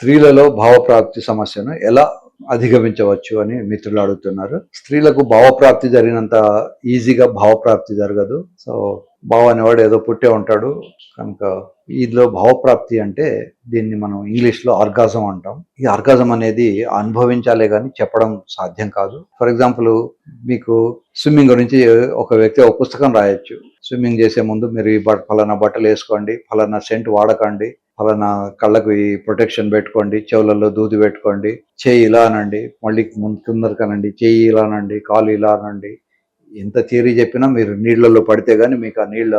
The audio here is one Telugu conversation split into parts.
స్త్రీలలో భావప్రాప్తి సమస్యను ఎలా అధిగమించవచ్చు అని మిత్రులు అడుగుతున్నారు. స్త్రీలకు భావప్రాప్తి జరిగినంత ఈజీగా భావప్రాప్తి జరగదు. సో భావ అనేవాడు ఏదో పుట్టే ఉంటాడు కనుక ఇందులో భావప్రాప్తి అంటే దీన్ని మనం ఇంగ్లీష్లో ఆర్గాజం అంటాం. ఈ ఆర్గాజం అనేది అనుభవించాలే కానీ చెప్పడం సాధ్యం కాదు. ఫర్ ఎగ్జాంపుల్ మీకు స్విమ్మింగ్ గురించి ఒక వ్యక్తి ఒక పుస్తకం రాయొచ్చు. స్విమ్మింగ్ చేసే ముందు మీరు ఈ ఫలానా బట్టలు వేసుకోండి, ఫలానా సెంట్ వాడకండి, ఫలానా కళ్ళకు ఈ ప్రొటెక్షన్ పెట్టుకోండి, చెవులలో దూది పెట్టుకోండి, చేయి ఇలా అనండి, మళ్ళీ కిందకనండి, చేయి ఇలా అనండి, కాలు ఇలా అనండి. ఎంత థియరీ చెప్పినా మీరు నీళ్లలో పడితే కానీ మీకు ఆ నీళ్ళ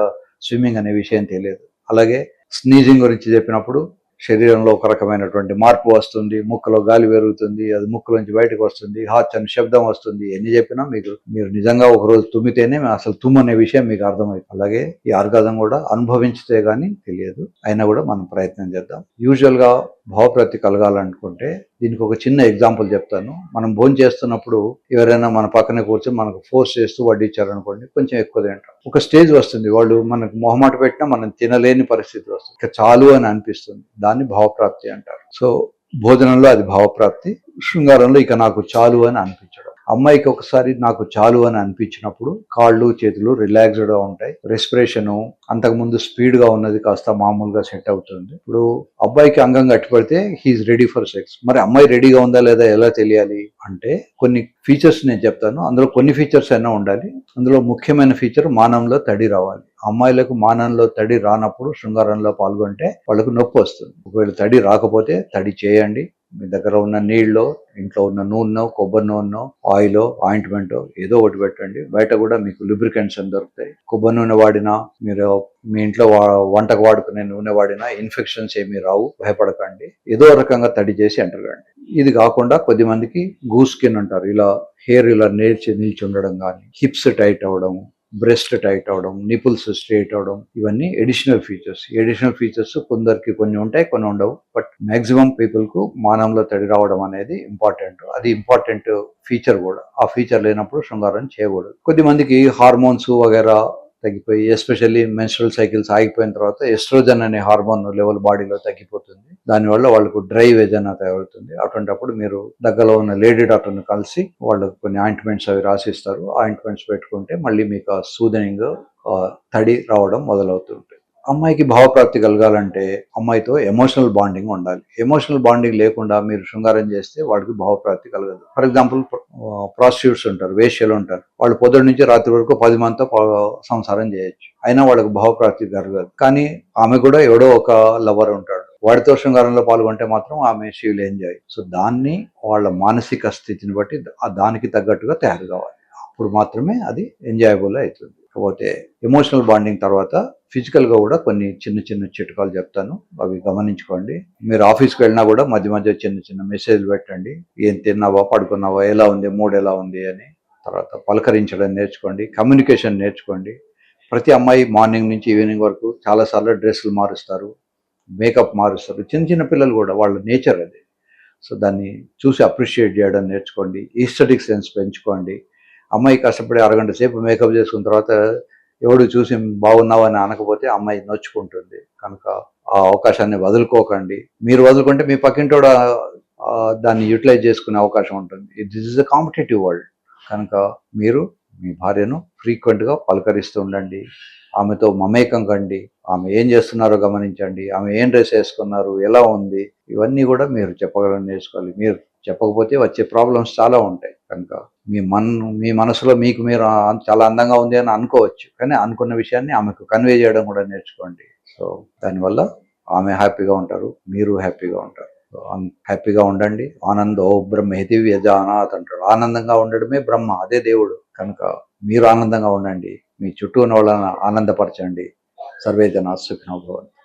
స్విమ్మింగ్ అనే విషయం తెలియదు. అలాగే స్నీజింగ్ గురించి చెప్పినప్పుడు శరీరంలో ఒక రకమైనటువంటి మార్పు వస్తుంది, ముక్కులో గాలి పెరుగుతుంది, అది ముక్కులోంచి బయటకు వస్తుంది, హాచ్ అని శబ్దం వస్తుంది. ఎన్ని చెప్పినా మీరు నిజంగా ఒకరోజు తుమ్మితేనే అసలు తుమ్మనే విషయం మీకు అర్థమవుతుంది. అలాగే ఈ ఆర్గాజం కూడా అనుభవించితే గానీ తెలియదు. అయినా కూడా మనం ప్రయత్నం చేద్దాం. యూజువల్ గా భావప్రాప్తి కలగాలనుకుంటే దీనికి ఒక చిన్న ఎగ్జాంపుల్ చెప్తాను. మనం భోజనం చేస్తున్నప్పుడు ఎవరైనా మన పక్కనే కూర్చొని మనకు ఫోర్స్ చేస్తూ వడ్డించారనుకోండి, కొంచెం ఎక్కువ తింటాం. ఒక స్టేజ్ వస్తుంది, వాళ్ళు మనకు మొహమాట పెట్టినా మనం తినలేని పరిస్థితి వస్తుంది, ఇక చాలు అని అనిపిస్తుంది. దాన్ని భావప్రాప్తి అంటారు. సో భోజనంలో అది భావప్రాప్తి, శృంగారంలో ఇక నాకు చాలు అని అనిపించడం. అమ్మాయికి ఒకసారి నాకు చాలు అని అనిపించినప్పుడు కాళ్ళు చేతులు రిలాక్స్డ్గా ఉంటాయి, రెస్పిరేషను అంతకుముందు స్పీడ్గా ఉన్నది కాస్త మామూలుగా సెట్ అవుతుంది. ఇప్పుడు అబ్బాయికి అంగం గట్టిపడితే హీఈస్ రెడీ ఫర్ సెక్స్. మరి అమ్మాయి రెడీగా ఉందా లేదా ఎలా తెలియాలి అంటే కొన్ని ఫీచర్స్ నేను చెప్తాను. అందులో కొన్ని ఫీచర్స్ అయినా ఉండాలి. అందులో ముఖ్యమైన ఫీచర్ మానంలో తడి రావాలి. అమ్మాయిలకు మానంలో తడి రానప్పుడు శృంగారంలో పాల్గొంటే వాళ్ళకు నొప్పి వస్తుంది. ఒకవేళ తడి రాకపోతే తడి చేయండి. మీ దగ్గర ఉన్న నీళ్ళలో, ఇంట్లో ఉన్న నూనె, కొబ్బరి నూనె, ఆయిల్, ఆయింట్మెంట్ ఏదో ఒకటి పెట్టండి. బయట కూడా మీకు లూబ్రికెంట్స్ అని దొరుకుతాయి. కొబ్బరి నూనె వాడినా, మీరు మీ ఇంట్లో వంటకు వాడుకునే నూనె వాడినా ఇన్ఫెక్షన్స్ ఏమీ రావు, భయపడకండి. ఏదో రకంగా తడి చేసి అంటరండి. ఇది కాకుండా కొద్దిమందికి గూస్ స్కిన్ అంటారు, ఇలా హెయిర్ ఇలా నిల్చి ఉండడం కానీ, హిప్స్ టైట్ అవ్వడం, బ్రెస్ట్ టైట్ అవడం, నిపుల్స్ స్ట్రేట్ అవడం, ఇవన్నీ ఎడిషనల్ ఫీచర్స్. ఎడిషనల్ ఫీచర్స్ కొందరికి కొన్ని ఉంటాయి, కొన్ని ఉండవు. బట్ మాక్సిమం పీపుల్ కు మానంలో తడి రావడం అనేది ఇంపార్టెంట్. అది ఇంపార్టెంట్ ఫీచర్ కూడా. ఆ ఫీచర్ లేనప్పుడు శృంగారం చేయకూడదు. కొద్దిమందికి హార్మోన్స్ వగేరా తగ్గిపోయి, ఎస్పెషల్లీ మెన్స్ట్రల్ సైకిల్స్ ఆగిపోయిన తర్వాత ఎస్ట్రోజన్ అనే హార్మోన్ లెవెల్ బాడీలో తగ్గిపోతుంది. దానివల్ల వాళ్ళకు డ్రై వెజన తయారవుతుంది. అటువంటిప్పుడు మీరు దగ్గరలో ఉన్న లేడీ డాక్టర్ని కలిసి వాళ్ళకు కొన్ని ఆయింట్మెంట్స్ అవి రాసిస్తారు. ఆయింట్మెంట్స్ పెట్టుకుంటే మళ్ళీ మీకు ఆ సూదనింగ్ తడి రావడం మొదలవుతుంటుంది. అమ్మాయికి భావప్రాప్తి కలగాలంటే అమ్మాయితో ఎమోషనల్ బాండింగ్ ఉండాలి. ఎమోషనల్ బాండింగ్ లేకుండా మీరు శృంగారం చేస్తే వాడికి భావప్రాప్తి కలగదు. ఫర్ ఎగ్జాంపుల్ ప్రాస్టిట్యూట్స్ ఉంటారు, వేశ్యలు ఉంటారు. వాళ్ళు పొద్దున్న నుంచి రాత్రి వరకు 10 మందితో సంసారం చేయొచ్చు, అయినా వాళ్ళకి భావప్రాప్తి జరగదు. కానీ ఆమె కూడా ఎవడో ఒక లవర్ ఉంటాడు, వాడితో శృంగారంలో పాల్గొంటే మాత్రం ఆమె షీ విల్ ఎంజాయ్. సో దాన్ని వాళ్ళ మానసిక స్థితిని బట్టి దానికి తగ్గట్టుగా తయారు కావాలి. అప్పుడు మాత్రమే అది ఎంజాయబుల్ అవుతుంది. కాకపోతే ఎమోషనల్ బాండింగ్ తర్వాత ఫిజికల్గా కూడా కొన్ని చిన్న చిన్న చిట్కాలు చెప్తాను, అవి గమనించుకోండి. మీరు ఆఫీస్కి వెళ్ళినా కూడా మధ్య మధ్య చిన్న చిన్న మెసేజ్లు పెట్టండి. ఏం తిన్నావా, పడుకున్నావా, ఎలా ఉంది, మూడ్ ఎలా ఉంది అని. తర్వాత పలకరించడం నేర్చుకోండి, కమ్యూనికేషన్ నేర్చుకోండి. ప్రతి అమ్మాయి మార్నింగ్ నుంచి ఈవినింగ్ వరకు చాలాసార్లు డ్రెస్సులు మారుస్తారు, మేకప్ మారుస్తారు. చిన్న చిన్న పిల్లలు కూడా, వాళ్ళ నేచర్ అది. సో దాన్ని చూసి అప్రిషియేట్ చేయడం నేర్చుకోండి. ఈస్థెటిక్ సెన్స్ పెంచుకోండి. అమ్మాయి కష్టపడి అరగంట సేపు మేకప్ చేసుకున్న తర్వాత ఎవడు చూసి బాగున్నావని అనకపోతే అమ్మాయి నొచ్చుకుంటుంది. కనుక ఆ అవకాశాన్ని వదులుకోకండి. మీరు వదులుకుంటే మీ పక్కింటోడు దాన్ని యూటిలైజ్ చేసుకునే అవకాశం ఉంటుంది. This is a competitive world. కనుక మీరు మీ భార్యను ఫ్రీక్వెంట్గా పలకరిస్తూ ఉండండి. ఆమెతో మమేకం కండి. ఆమె ఏం చేస్తున్నారో గమనించండి. ఆమె ఏం డ్రెస్ వేసుకున్నారు, ఎలా ఉంది, ఇవన్నీ కూడా మీరు చెప్పగలని నేర్చుకోవాలి. మీరు చెప్పకపోతే వచ్చే ప్రాబ్లమ్స్ చాలా ఉంటాయి. కనుక మీ మనసులో మీకు మీరు చాలా అందంగా ఉంది అని అనుకోవచ్చు, కానీ అనుకున్న విషయాన్ని ఆమెకు కన్వే చేయడం కూడా నేర్చుకోండి. సో దానివల్ల ఆమె హ్యాపీగా ఉంటారు, మీరు హ్యాపీగా ఉంటారు. హ్యాపీగా ఉండండి. ఆనందో బ్రహ్మేతి వ్యజానాత్ అంటారు. ఆనందంగా ఉండడమే బ్రహ్మ, అదే దేవుడు. కనుక మీరు ఆనందంగా ఉండండి, మీ చుట్టూ ఉన్న వాళ్ళని ఆనందపరచండి. సర్వే జనా సుఖినో భవంతు.